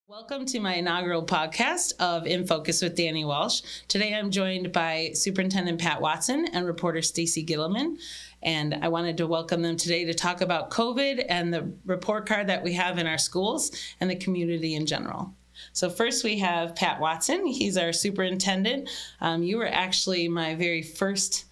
Welcome to my inaugural podcast of In Focus with Dani Walsh. Today I'm joined by Superintendent Pat Watson and reporter Stacy Gittleman. And I wanted to welcome them today to talk about COVID and the report card that we have in our schools and the community in general. So first we have Pat Watson. He's our superintendent. You were actually my very first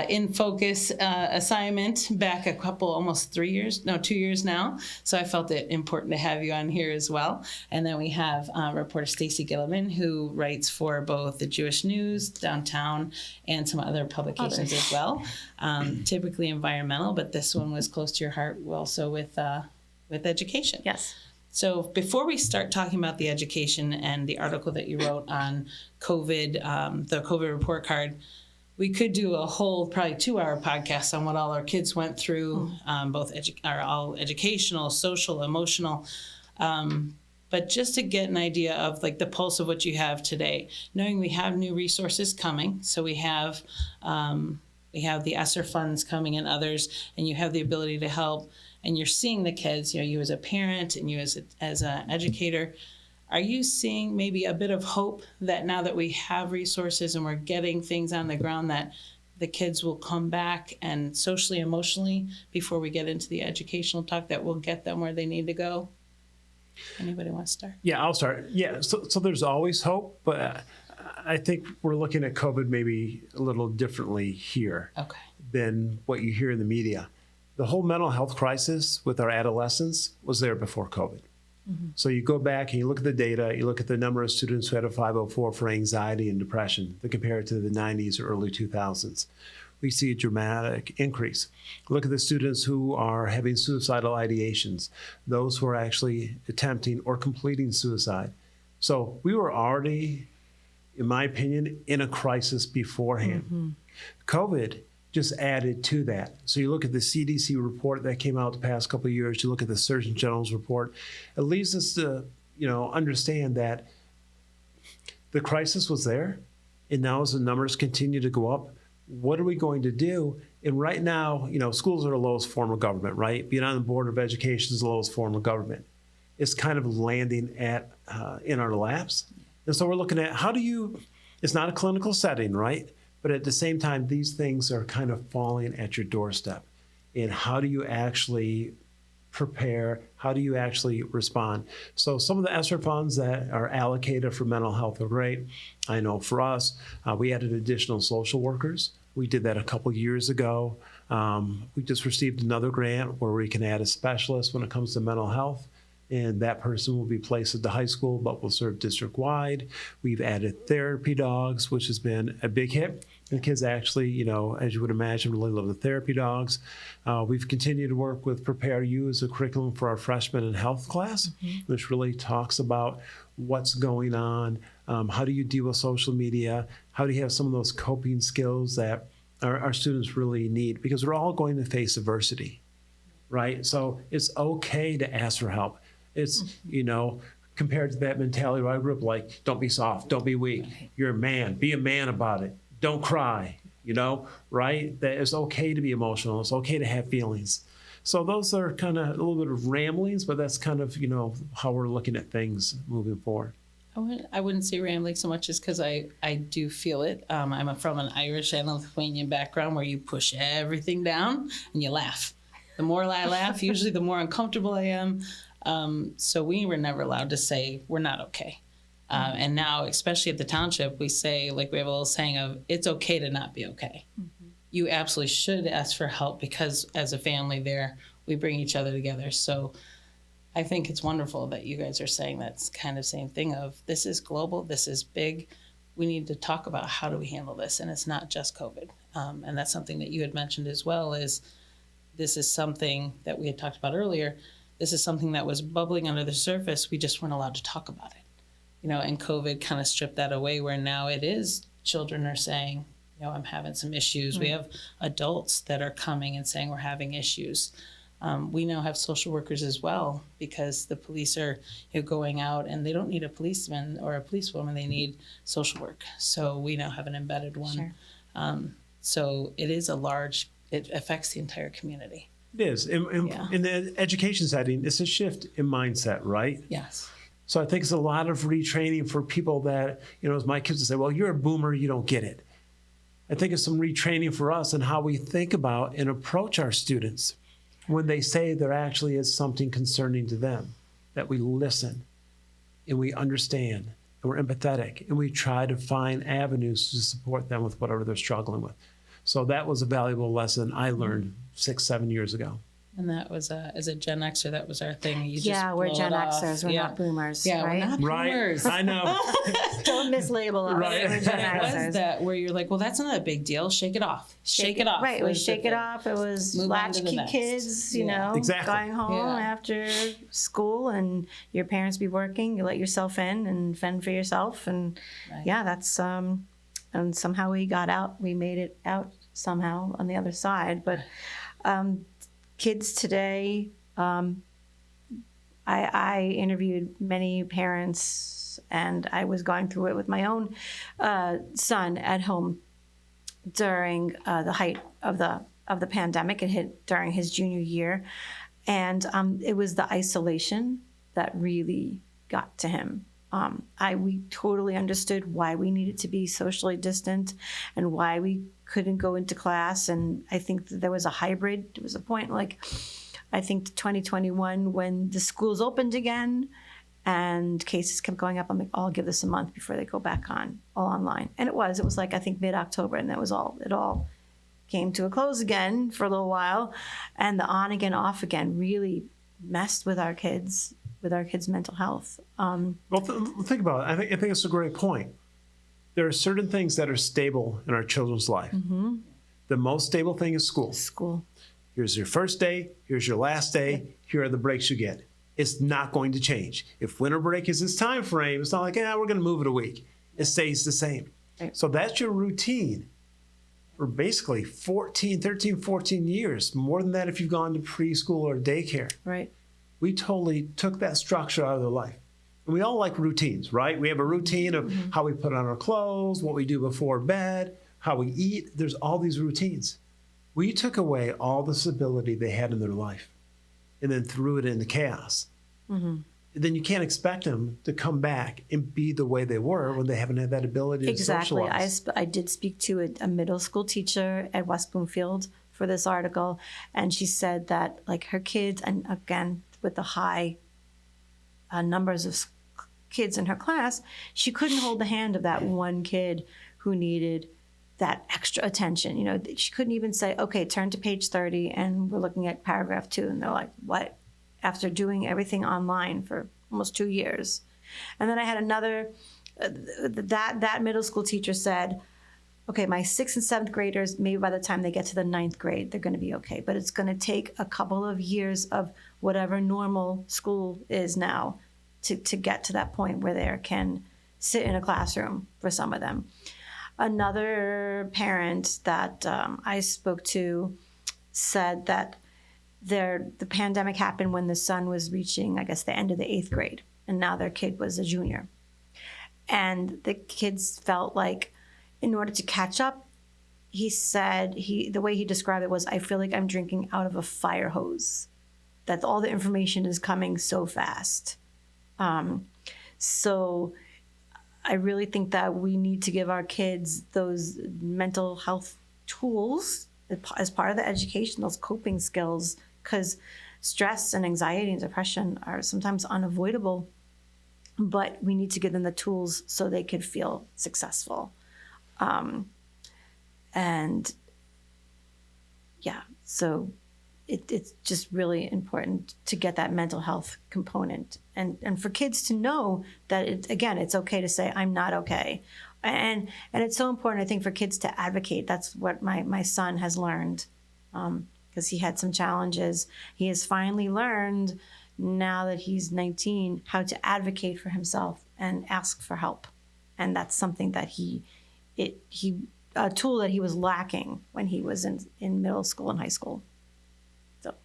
In Focus assignment back almost 2 years now. So I felt it important to have you on here as well. And then we have reporter Stacy Gittleman, who writes for both the Jewish News, Downtown, and some other publications as well. Typically environmental, but this one was close to your heart also with education. Yes. So before we start talking about the education and the article that you wrote on COVID, the COVID report card, we could do a whole probably 2-hour podcast on what all our kids went through, both all educational, social, emotional. But just to get an idea of like the pulse of what you have today, knowing we have new resources coming. So we have the ESSER funds coming and others, and you have the ability to help, and you're seeing the kids, you as a parent and you as an educator. Are you seeing maybe a bit of hope that now that we have resources and we're getting things on the ground that the kids will come back and socially, emotionally, before we get into the educational talk, that we'll get them where they need to go? Anybody want to start? Yeah, I'll start. Yeah, so there's always hope, but I think we're looking at COVID maybe a little differently here than what you hear in the media. The whole mental health crisis with our adolescents was there before COVID. Mm-hmm. So you go back and you look at the data, you look at the number of students who had a 504 for anxiety and depression, to compare it to the 90s or early 2000s. We see a dramatic increase. Look at the students who are having suicidal ideations, those who are actually attempting or completing suicide. So we were already, in my opinion, in a crisis beforehand. Mm-hmm. COVID just added to that. So you look at the CDC report that came out the past couple of years, you look at the Surgeon General's report, it leads us to, understand that the crisis was there, and now as the numbers continue to go up, what are we going to do? And right now, schools are the lowest form of government, right? Being on the Board of Education is the lowest form of government. It's kind of landing in our laps. And so we're looking at it's not a clinical setting, right? But at the same time, these things are kind of falling at your doorstep. And how do you actually prepare? How do you actually respond? So some of the ESSER funds that are allocated for mental health are great. I know for us, we added additional social workers. We did that a couple years ago. We just received another grant where we can add a specialist when it comes to mental health. And that person will be placed at the high school, but will serve district-wide. We've added therapy dogs, which has been a big hit. The kids actually, as you would imagine, really love the therapy dogs. We've continued to work with Prepare You as a curriculum for our freshman and health class, which really talks about what's going on, how do you deal with social media, how do you have some of those coping skills that our students really need, because we're all going to face adversity, right? So it's okay to ask for help. It's, compared to that mentality where I grew up like, don't be soft, don't be weak. You're a man, be a man about it. Don't cry, right? That it's okay to be emotional. It's okay to have feelings. So those are kind of a little bit of ramblings, but that's kind of, how we're looking at things moving forward. I wouldn't say rambling so much as because I do feel it. I'm from an Irish and Lithuanian background where you push everything down and you laugh. The more I laugh, usually the more uncomfortable I am. So we were never allowed to say we're not okay. And now, especially at the township, we say, we have a little saying of, it's okay to not be okay. Mm-hmm. You absolutely should ask for help because as a family there, we bring each other together. So I think it's wonderful that you guys are saying that kind of same thing of, this is global, this is big. We need to talk about how do we handle this? And it's not just COVID. And that's something that you had mentioned as well, is this is something that we had talked about earlier. This is something that was bubbling under the surface. We just weren't allowed to talk about it. And COVID kind of stripped that away, where now it is children are saying, I'm having some issues. Mm-hmm. We have adults that are coming and saying we're having issues. We now have social workers as well, because the police are going out and they don't need a policeman or a policewoman. They need social work. So we now have an embedded one. Sure. So it affects the entire community. It is. In the education setting, it's a shift in mindset, right? Yes. So I think it's a lot of retraining for people that, as my kids would say, well, you're a boomer, you don't get it. I think it's some retraining for us and how we think about and approach our students when they say there actually is something concerning to them, that we listen and we understand and we're empathetic and we try to find avenues to support them with whatever they're struggling with. So that was a valuable lesson I learned 6-7 years ago. And that was as a Gen Xer, that was our thing. You just we're blow Gen it off. Xers. We're not boomers. Yeah, right? we're not boomers. Right. I know. Don't mislabel us. Right. We're Gen It Xers. was that where you're like, well, that's not a big deal. Shake it off. Shake it off. Right. It was the shake it thing. off. It was Move on to the latchkey next. kids, Yeah. Exactly. going home Yeah. after school and your parents be working. You let yourself in and fend for yourself. And Right. that's, and somehow we got out. We made it out somehow on the other side. But kids today, I interviewed many parents, and I was going through it with my own son at home during the height of the pandemic. It hit during his junior year, and it was the isolation that really got to him. We totally understood why we needed to be socially distant and why we couldn't go into class. And I think that there was a hybrid. There was a point I think 2021 when the schools opened again and cases kept going up. I'm like, I'll give this a month before they go back all online. And it was I think mid-October, and it all came to a close again for a little while. And the on again, off again really messed with our kids' mental health. Well, think about it. I think it's a great point. There are certain things that are stable in our children's life. Mm-hmm. The most stable thing is school. School. Here's your first day. Here's your last day. Here are the breaks you get. It's not going to change. If winter break is this time frame, it's not like, we're going to move it a week. It stays the same. Right. So that's your routine for basically 13, 14 years. More than that if you've gone to preschool or daycare. Right. We totally took that structure out of their life. And we all like routines, right? We have a routine of how we put on our clothes, what we do before bed, how we eat. There's all these routines. We took away all the stability they had in their life and then threw it into chaos. Mm-hmm. Then you can't expect them to come back and be the way they were when they haven't had that ability to socialize. I did speak to a middle school teacher at West Bloomfield for this article, and she said that her kids, and again, with the high numbers of kids in her class, she couldn't hold the hand of that one kid who needed that extra attention. She couldn't even say, okay, turn to page 30 and we're looking at paragraph 2. And they're like, what? After doing everything online for almost 2 years. And then I had another, that middle school teacher said, okay, my 6th and 7th graders, maybe by the time they get to the 9th grade, they're going to be okay. But it's going to take a couple of years of whatever normal school is now to get to that point where they can sit in a classroom for some of them. Another parent that I spoke to said that the pandemic happened when the son was reaching, I guess, the end of the 8th grade, and now their kid was a junior. And the kids felt like in order to catch up, he said, the way he described it was, I feel like I'm drinking out of a fire hose, that all the information is coming so fast. So I really think that we need to give our kids those mental health tools as part of the education, those coping skills, because stress and anxiety and depression are sometimes unavoidable, but we need to give them the tools so they could feel successful. So it's just really important to get that mental health component and for kids to know that it's okay to say, I'm not okay. And it's so important, I think, for kids to advocate. That's what my son has learned, because he had some challenges. He has finally learned, now that he's 19, how to advocate for himself and ask for help. And that's something that a tool that he was lacking when he was in middle school and high school. So,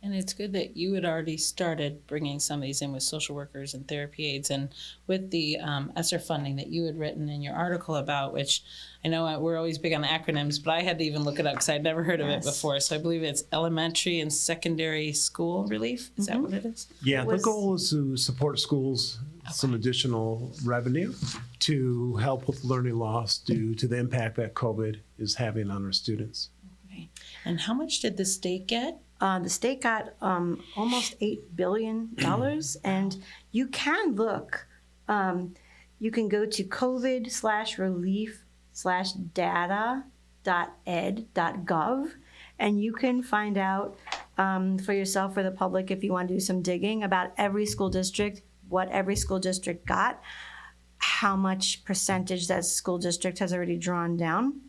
And it's good that you had already started bringing some of these in with social workers and therapy aides, and with the ESSER funding that you had written in your article about, which I know we're always big on the acronyms, but I had to even look it up because I'd never heard of it before. So I believe it's elementary and secondary school relief. Is that what it is? Yeah, the goal is to support schools some additional revenue to help with learning loss due to the impact that COVID is having on our students. Okay. And how much did the state get? The state got almost $8 billion, and you can look. You can go to covid/relief/data.ed.gov, and you can find out for yourself or the public, if you want to do some digging, about every school district, what every school district got, how much percentage that school district has already drawn down.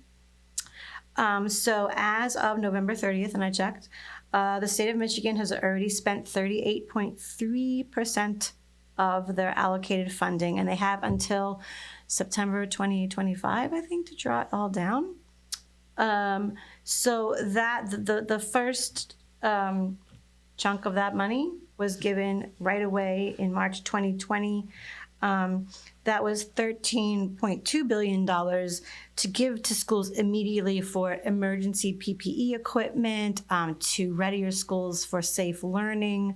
So as of November 30th, and I checked, the state of Michigan has already spent 38.3% of their allocated funding, and they have until September 2025, I think, to draw it all down. So that the first chunk of that money was given right away in March 2020. That was $13.2 billion to give to schools immediately for emergency PPE equipment, to ready your schools for safe learning,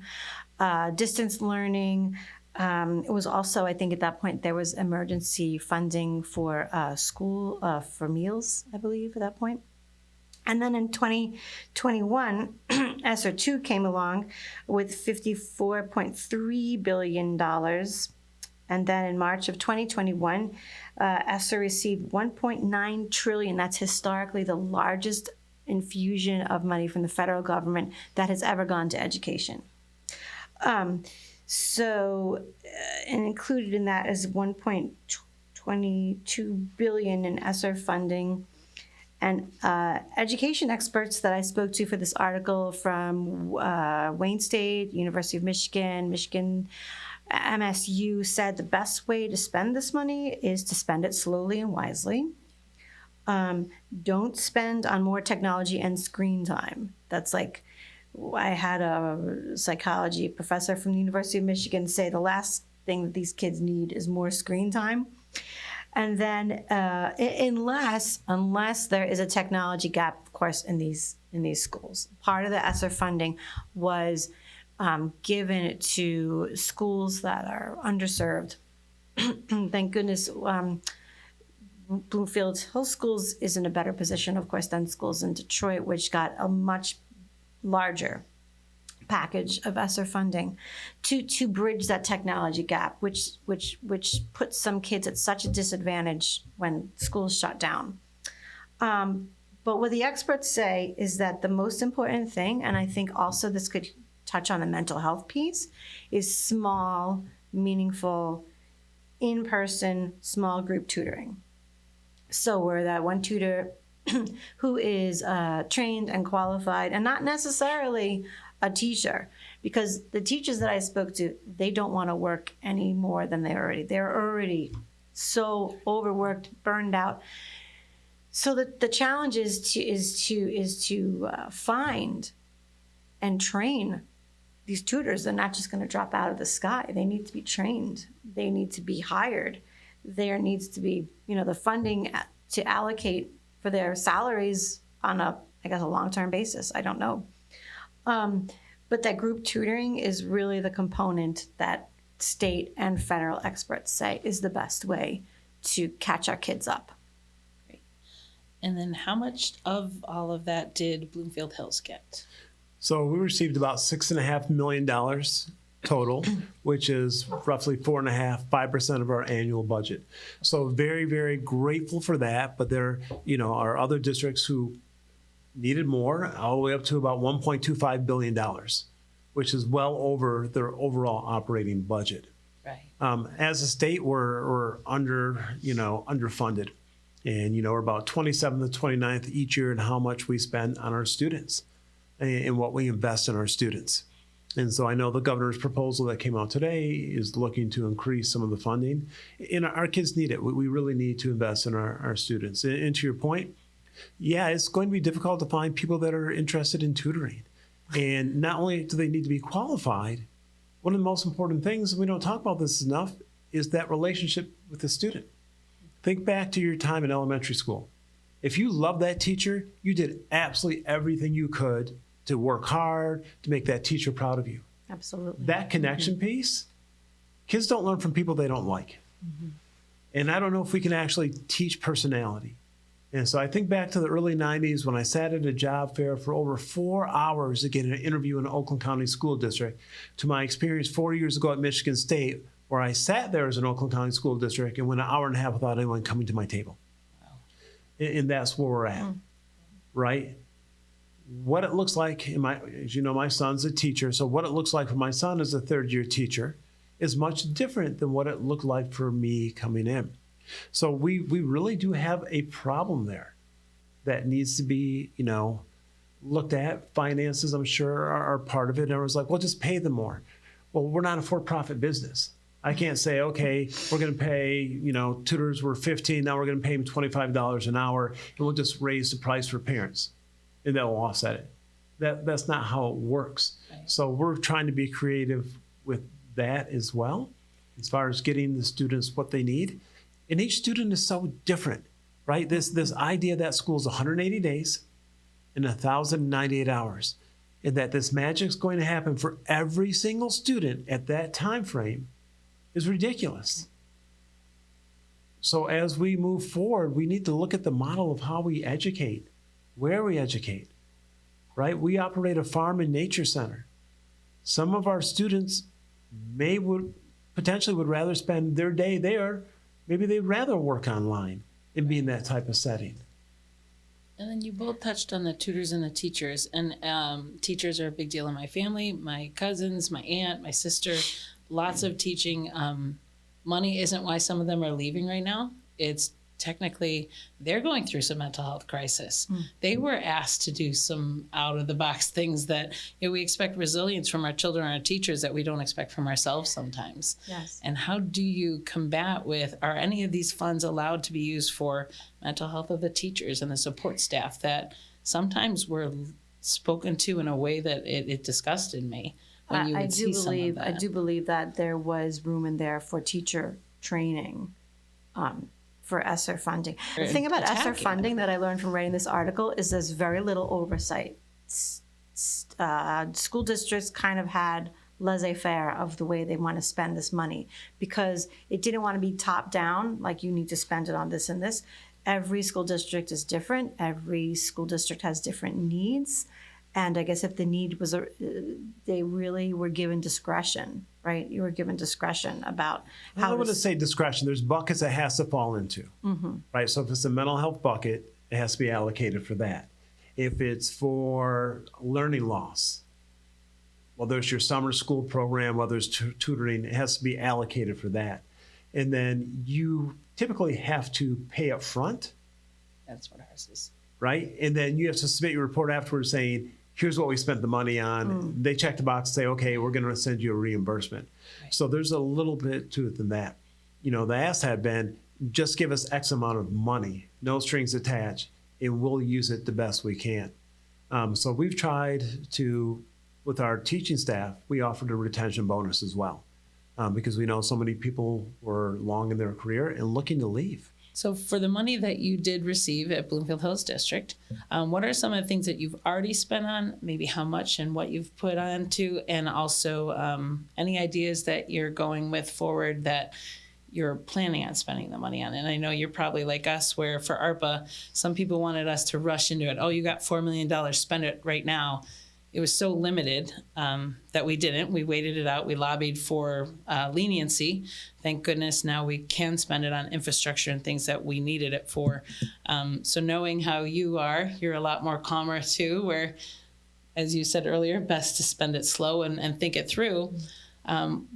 distance learning. It was also, I think at that point, there was emergency funding for school, for meals, I believe, at that point. And then in 2021, ESSER 2 came along with $54.3 billion. And then in March of 2021, ESSER received $1.9 trillion. That's historically the largest infusion of money from the federal government that has ever gone to education. And included in that is $1.22 billion in ESSER funding. And education experts that I spoke to for this article from Wayne State, University of Michigan, MSU said the best way to spend this money is to spend it slowly and wisely. Don't spend on more technology and screen time. That's like, I had a psychology professor from the University of Michigan say the last thing that these kids need is more screen time. And then unless there is a technology gap, of course, in these schools. Part of the ESSER funding was given to schools that are underserved. Thank goodness Bloomfield Schools is in a better position, of course, than schools in Detroit, which got a much larger package of ESSER funding to bridge that technology gap, which puts some kids at such a disadvantage when schools shut down. But what the experts say is that the most important thing, and I think also this could touch on the mental health piece, is small, meaningful, in-person, small group tutoring. So where that one tutor who is trained and qualified and not necessarily a teacher, because the teachers that I spoke to, they don't want to work any more than they're already so overworked, burned out. So the challenge is to find and train these tutors. They're not just going to drop out of the sky. They need to be trained. They need to be hired. There needs to be, the funding to allocate for their salaries on a long-term basis. I don't know. But that group tutoring is really the component that state and federal experts say is the best way to catch our kids up. Great. And then how much of all of that did Bloomfield Hills get? So we received about $6.5 million total, which is roughly 5% of our annual budget. So very, very grateful for that. But there, are other districts who needed more, all the way up to about $1.25 billion, which is well over their overall operating budget. Right. As a state, we're underfunded. And, we're about 27th to 29th each year in how much we spend on our students and what we invest in our students. And so I know the governor's proposal that came out today is looking to increase some of the funding. And our kids need it. We really need to invest in our students. And to your point, yeah, it's going to be difficult to find people that are interested in tutoring. And not only do they need to be qualified, one of the most important things, and we don't talk about this enough, is that relationship with the student. Think back to your time in elementary school. If you love that teacher, you did absolutely everything you could to work hard, to make that teacher proud of you. Absolutely. That connection piece, kids don't learn from people they don't like. And I don't know if we can actually teach personality. And so I think back to the early 90s when I sat at a job fair for over 4 hours to get an interview in the Oakland County School District, to my experience 4 years ago at Michigan State, where I sat there as an Oakland County School District and went an hour and a half without anyone coming to my table. And that's where we're at, right? What it looks like, as you know, my son's a teacher, so what it looks like for my son as a third-year teacher is much different than what it looked like for me coming in. So we really do have a problem there that needs to be, looked at. Finances, I'm sure, are part of it. And everyone's like, well, just pay them more. Well, we're not a for-profit business. I can't say, okay, we're going to pay, tutors were $15, now we're going to pay them $25 an hour, and we'll just raise the price for parents, and that will offset it. That's not how it works. Right. So we're trying to be creative with that as well, as far as getting the students what they need. And each student is so different, right? This idea that school's 180 days and 1,098 hours, and that this magic's going to happen for every single student at that time frame is ridiculous. So as we move forward, we need to look at the model of how we educate, where we educate, right? We operate a farm and nature center. Some of our students potentially would rather spend their day there. Maybe they'd rather work online and be in that type of setting. And then you both touched on the tutors and the teachers. And teachers are a big deal in my family. My cousins, my aunt, my sister, lots of teaching. Money isn't why some of them are leaving right now. It's technically they're going through some mental health crisis. They were asked to do some out-of-the-box things that we expect resilience from our children and our teachers that we don't expect from ourselves sometimes. Yes. And how do you combat are any of these funds allowed to be used for mental health of the teachers and the support staff that sometimes were spoken to in a way that it disgusted me when you would see some of that. I do believe that there was room in there for teacher training, for ESSER funding. The thing about ESSER funding that I learned from writing this article is there's very little oversight. School districts kind of had laissez-faire of the way they want to spend this money because it didn't want to be top down, like you need to spend it on this and this. Every school district is different. Every school district has different needs. And I guess if the need was, they really were given discretion, right? You were given discretion about how. I wouldn't say discretion. There's buckets it has to fall into, right? So if it's a mental health bucket, it has to be allocated for that. If it's for learning loss, whether it's your summer school program, whether it's tutoring, it has to be allocated for that. And then you typically have to pay up front. That's what ours is. Right? And then you have to submit your report afterwards saying, here's what we spent the money on. They check the box and say, okay, we're going to send you a reimbursement. Right. So there's a little bit to it than that. The ask had been, just give us X amount of money, no strings attached, and we'll use it the best we can. So we've tried to, with our teaching staff, we offered a retention bonus as well, because we know so many people were long in their career and looking to leave. So for the money that you did receive at Bloomfield Hills District, what are some of the things that you've already spent on, maybe how much and what you've put on to, and also any ideas that you're going with forward that you're planning on spending the money on? And I know you're probably like us where for ARPA, some people wanted us to rush into it. Oh, you got $4 million, spend it right now. It was so limited that we didn't. We waited it out. We lobbied for leniency. Thank goodness now we can spend it on infrastructure and things that we needed it for. So knowing how you are, you're a lot more calmer too, where, as you said earlier, best to spend it slow and think it through.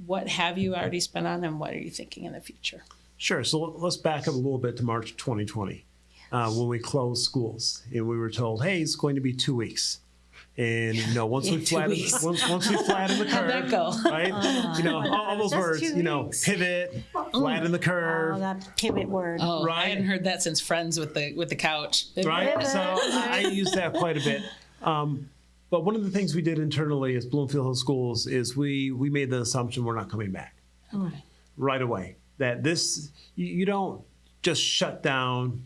What have you already spent on and what are you thinking in the future? Sure. So let's back up a little bit to March 2020 when we closed schools and we were told, hey, it's going to be 2 weeks. And once we flatten the curve, how'd that go? Right? All those words. Pivot, flatten the curve. Oh, that pivot word. Oh, right? I hadn't heard that since Friends with the couch. Right. So I use that quite a bit. But one of the things we did internally as Bloomfield Schools is we made the assumption we're not coming back right away. That you don't just shut down,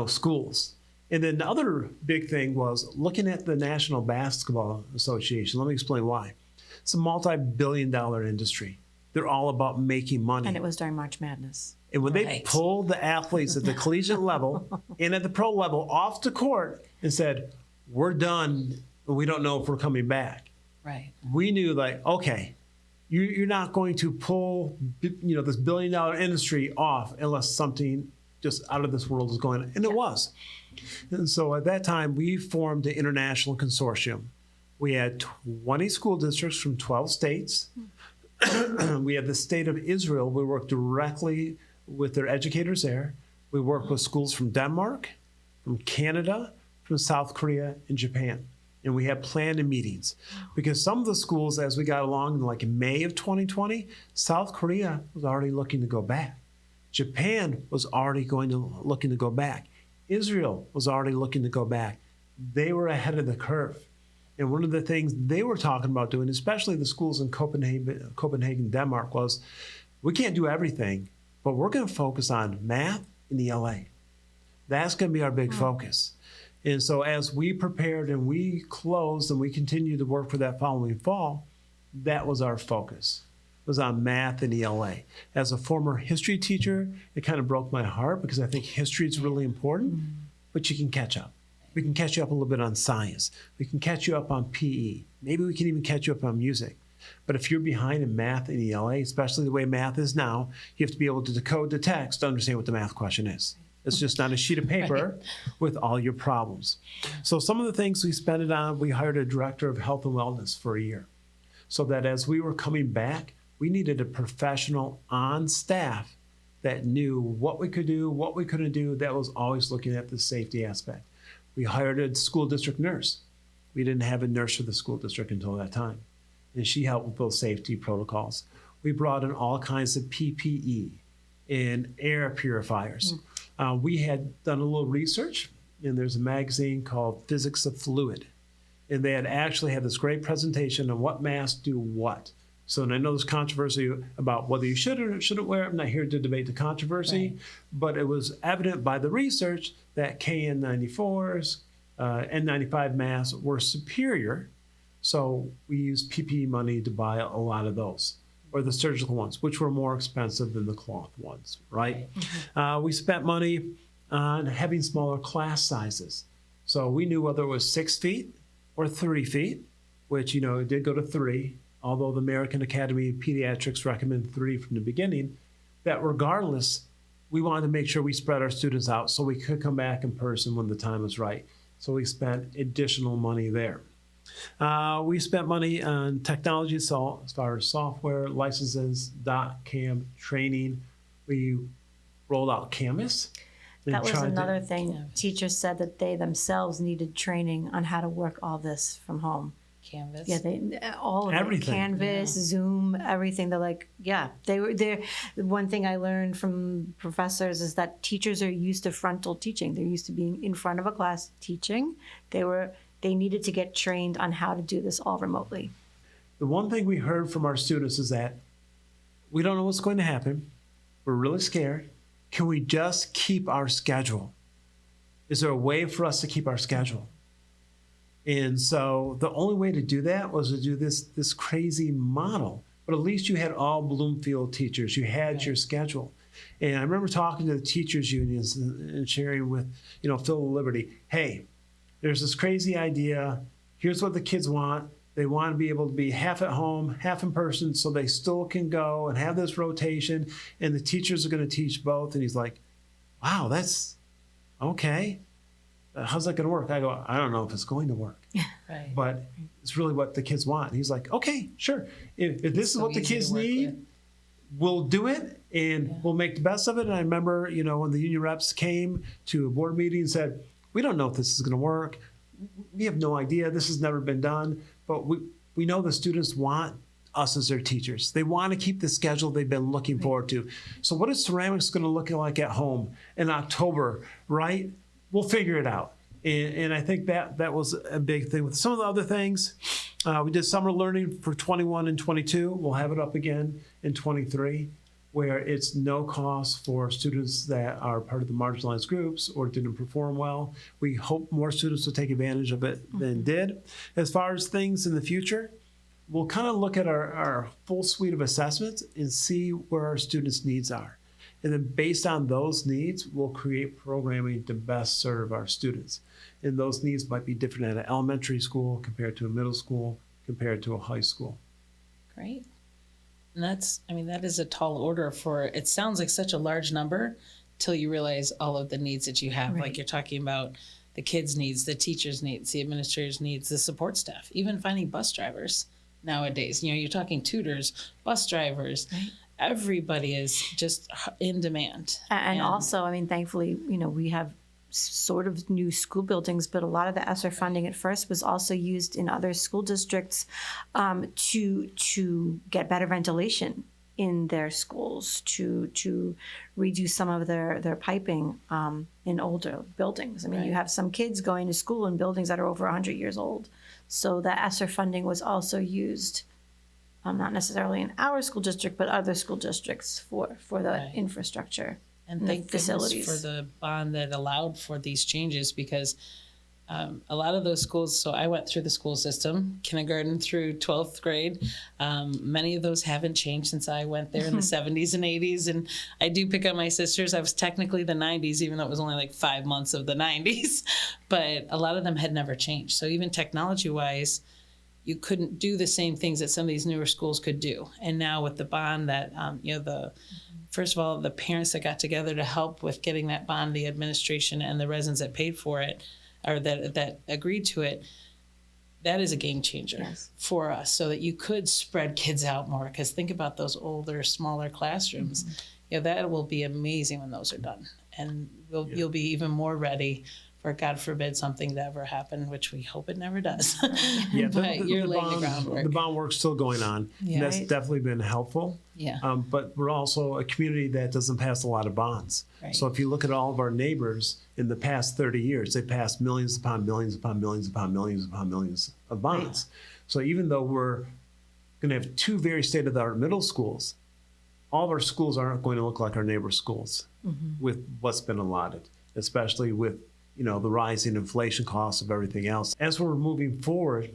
schools. And then the other big thing was looking at the National Basketball Association. Let me explain why. It's a multi-billion-dollar industry. They're all about making money. And it was during March Madness. And when they pulled the athletes at the collegiate level and at the pro level off the court and said, we're done, and we don't know if we're coming back. Right. We knew, okay, you're not going to pull, this billion-dollar industry off unless something just out of this world is going on. And it was. And so at that time, we formed the International Consortium. We had 20 school districts from 12 states. We had the state of Israel. We worked directly with their educators there. We worked with schools from Denmark, from Canada, from South Korea, and Japan. And we had planned meetings. Because some of the schools, as we got along, in May of 2020, South Korea was already looking to go back. Japan was already looking to go back. Israel was already looking to go back. They were ahead of the curve. And one of the things they were talking about doing, especially the schools in Copenhagen, Denmark, was we can't do everything, but we're going to focus on math in ELA. That's going to be our big focus. And so as we prepared and we closed and we continued to work for that following fall, that was our focus. It was on math and ELA. As a former history teacher, it kind of broke my heart because I think history is really important, but you can catch up. We can catch you up a little bit on science. We can catch you up on PE. Maybe we can even catch you up on music. But if you're behind in math and ELA, especially the way math is now, you have to be able to decode the text to understand what the math question is. It's just not a sheet of paper with all your problems. So some of the things we spent it on, we hired a director of health and wellness for a year. So that as we were coming back, we needed a professional on staff that knew what we could do, what we couldn't do, that was always looking at the safety aspect. We hired a school district nurse. We didn't have a nurse for the school district until that time. And she helped with those safety protocols. We brought in all kinds of PPE and air purifiers. We had done a little research, and there's a magazine called Physics of Fluid. And they had actually had this great presentation on what masks do what. So, and I know there's controversy about whether you should or shouldn't wear it. I'm not here to debate the controversy, but it was evident by the research that KN94s, N95 masks were superior. So we used PPE money to buy a lot of those, or the surgical ones, which were more expensive than the cloth ones, right? We spent money on having smaller class sizes. So we knew whether it was 6 feet or 3 feet, which, it did go to 3. Although the American Academy of Pediatrics recommended 3 from the beginning, that regardless, we wanted to make sure we spread our students out so we could come back in person when the time was right. So we spent additional money there. We spent money on technology, so as far as software, licenses, .cam, training. We rolled out Canvas. That was another thing. Teachers said that they themselves needed training on how to work all this from home. Canvas. Yeah, all of everything. It. Canvas, Zoom, everything. They're like, they were there. One thing I learned from professors is that teachers are used to frontal teaching. They're used to being in front of a class teaching. They needed to get trained on how to do this all remotely. The one thing we heard from our students is that we don't know what's going to happen. We're really scared. Can we just keep our schedule? Is there a way for us to keep our schedule? And so the only way to do that was to do this crazy model. But at least you had all Bloomfield teachers. You had your schedule. And I remember talking to the teachers unions and sharing with, Phil Liberty, hey, there's this crazy idea. Here's what the kids want. They want to be able to be half at home, half in person, so they still can go and have this rotation. And the teachers are going to teach both. And he's like, wow, that's okay. How's that going to work? I go, I don't know if it's going to work. Right. But it's really what the kids want. And he's like, okay, sure. If this is what the kids need, we'll do it and we'll make the best of it. And I remember, when the union reps came to a board meeting and said, we don't know if this is going to work. We have no idea. This has never been done. But we know the students want us as their teachers. They want to keep the schedule they've been looking forward to. So what is ceramics going to look like at home in October, right? We'll figure it out. And I think that was a big thing. With some of the other things, we did summer learning for 21 and 22. We'll have it up again in 23, where it's no cost for students that are part of the marginalized groups or didn't perform well. We hope more students will take advantage of it than did. As far as things in the future, we'll kind of look at our full suite of assessments and see where our students' needs are. And then based on those needs, we'll create programming to best serve our students. And those needs might be different at an elementary school compared to a middle school, compared to a high school. Great. And that is a tall order for, it sounds like such a large number till you realize all of the needs that you have. Right. Like you're talking about the kids' needs, the teachers' needs, the administrators' needs, the support staff, even finding bus drivers nowadays. You're talking tutors, bus drivers. Right. Everybody is just in demand. And also, thankfully, we have sort of new school buildings, but a lot of the ESSER funding at first was also used in other school districts to get better ventilation in their schools, to redo some of their piping in older buildings. Right. You have some kids going to school in buildings that are over 100 years old. So that ESSER funding was also used, not necessarily in our school district, but other school districts for the infrastructure. And the thank facilities. goodness for the bond that allowed for these changes, because a lot of those schools, so I went through the school system, kindergarten through 12th grade. Many of those haven't changed since I went there in the 70s and 80s. And I do pick up my sisters. I was technically the 90s, even though it was only like 5 months of the 90s. But a lot of them had never changed. So even technology-wise, you couldn't do the same things that some of these newer schools could do. And now with the bond that, first of all, the parents that got together to help with getting that bond, the administration and the residents that paid for it, or that agreed to it, that is a game changer for us, so that you could spread kids out more. Because think about those older, smaller classrooms. That will be amazing when those are done. And you'll be even more ready for, God forbid, something to ever happen, which we hope it never does. But you're laying the groundwork. The bond work's still going on. Yeah. That's definitely been helpful. Yeah. But we're also a community that doesn't pass a lot of bonds. Right. So if you look at all of our neighbors in the past 30 years, they passed millions upon millions upon millions upon millions upon millions of bonds. So even though we're going to have 2 very state-of-the-art middle schools, all of our schools aren't going to look like our neighbor schools with what's been allotted, especially with the rising inflation costs of everything else. As we're moving forward,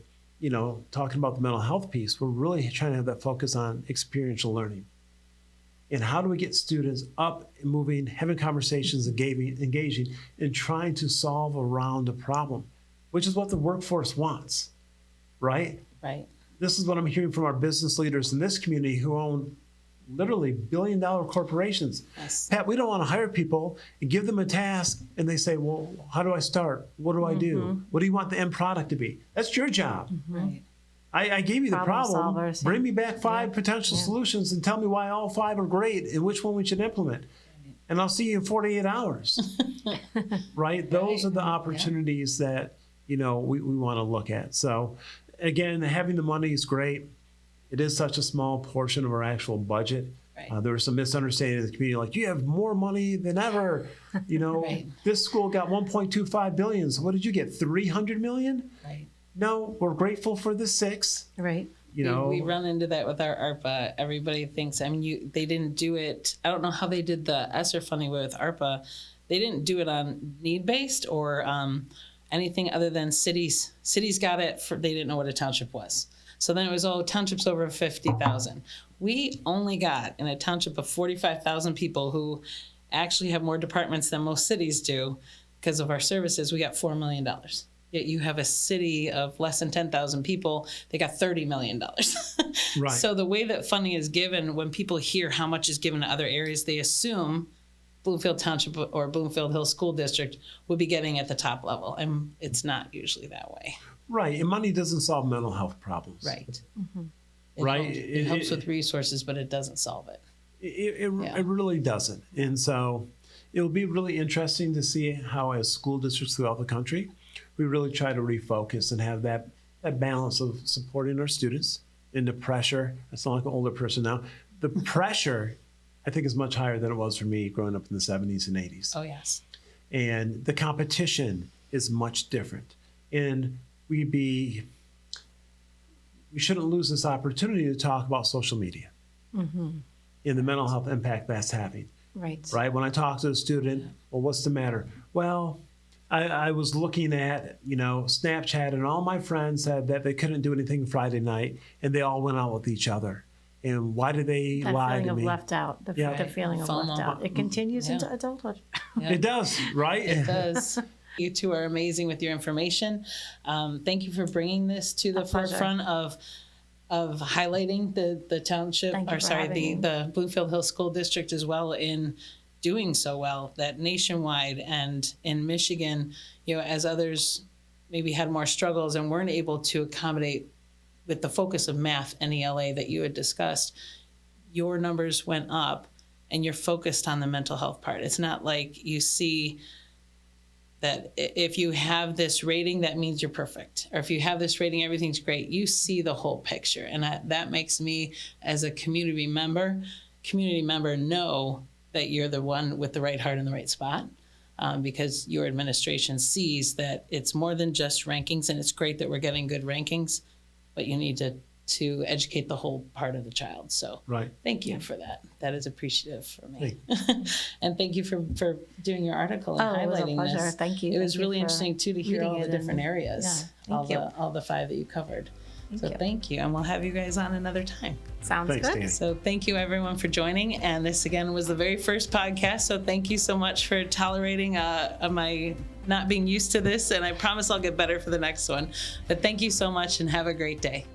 talking about the mental health piece, we're really trying to have that focus on experiential learning. And how do we get students up and moving, having conversations, engaging, and trying to solve around a problem, which is what the workforce wants, right? Right. This is what I'm hearing from our business leaders in this community who own literally billion-dollar corporations. Yes. Pat, we don't want to hire people and give them a task and they say, well, how do I start? What do I do? What do you want the end product to be? That's your job. Right. I gave you the problem. Solvers, Bring me back 5 potential solutions and tell me why all 5 are great and which one we should implement. And I'll see you in 48 hours. Right? Those are the opportunities that, we want to look at. So again, having the money is great. It is such a small portion of our actual budget. Right. There was some misunderstanding in the community, like, you have more money than ever. Right. This school got $1.25 billion. So what did you get, $300 million? Right. No, we're grateful for the 6. Right. We run into that with our ARPA. Everybody thinks, they didn't do it. I don't know how they did the ESSER funding with ARPA. They didn't do it on need-based or anything other than cities. Cities got it they didn't know what a township was. So then it was, townships over 50,000. We only got, in a township of 45,000 people who actually have more departments than most cities do because of our services, we got $4 million. Yet you have a city of less than 10,000 people, they got $30 million. Right. So the way that funding is given, when people hear how much is given to other areas, they assume Bloomfield Township or Bloomfield Hills School District would be getting at the top level. And it's not usually that way. Right. And money doesn't solve mental health problems. Right. Right. It helps with resources, but it doesn't solve it. It really doesn't. And so it'll be really interesting to see how, as school districts throughout the country, we really try to refocus and have that balance of supporting our students and the pressure. I sound like an older person now. The pressure, I think, is much higher than it was for me growing up in the 70s and 80s. Oh, yes. And the competition is much different. And we shouldn't lose this opportunity to talk about social media and the mental health impact that's having. Right. Right? When I talk to a student, well, what's the matter? Well, I was looking at, Snapchat, and all my friends said that they couldn't do anything Friday night, and they all went out with each other. And why did they That lie feeling to of me? left out, the feeling of FOMO. left out. It continues into adulthood. It does, right? It does. You two are amazing with your information. Thank you for bringing this to the pleasure. forefront of highlighting the township, Thank you or for sorry, having me. the Bloomfield Hills School District as well, in doing so well, that nationwide and in Michigan, as others maybe had more struggles and weren't able to accommodate with the focus of math and ELA that you had discussed, your numbers went up and you're focused on the mental health part. It's not like you see that if you have this rating, that means you're perfect. Or if you have this rating, everything's great. You see the whole picture. And that makes me, as a community member, know that you're the one with the right heart in the right spot, because your administration sees that it's more than just rankings, and it's great that we're getting good rankings, but you need to educate the whole part of the child. So Right. thank you for that. That is appreciative for me. And thank you for doing your article and Oh, it was a highlighting pleasure. this. Thank you. It was Thank you really for interesting too to hear all reading the it different and- areas, yeah, thank you. all the 5 that you covered. So you. thank you, and we'll have you guys on another time. Sounds Thanks, good. Danny. So thank you everyone for joining, and this again was the very first podcast, so thank you so much for tolerating my not being used to this, and I promise I'll get better for the next one. But thank you so much and have a great day.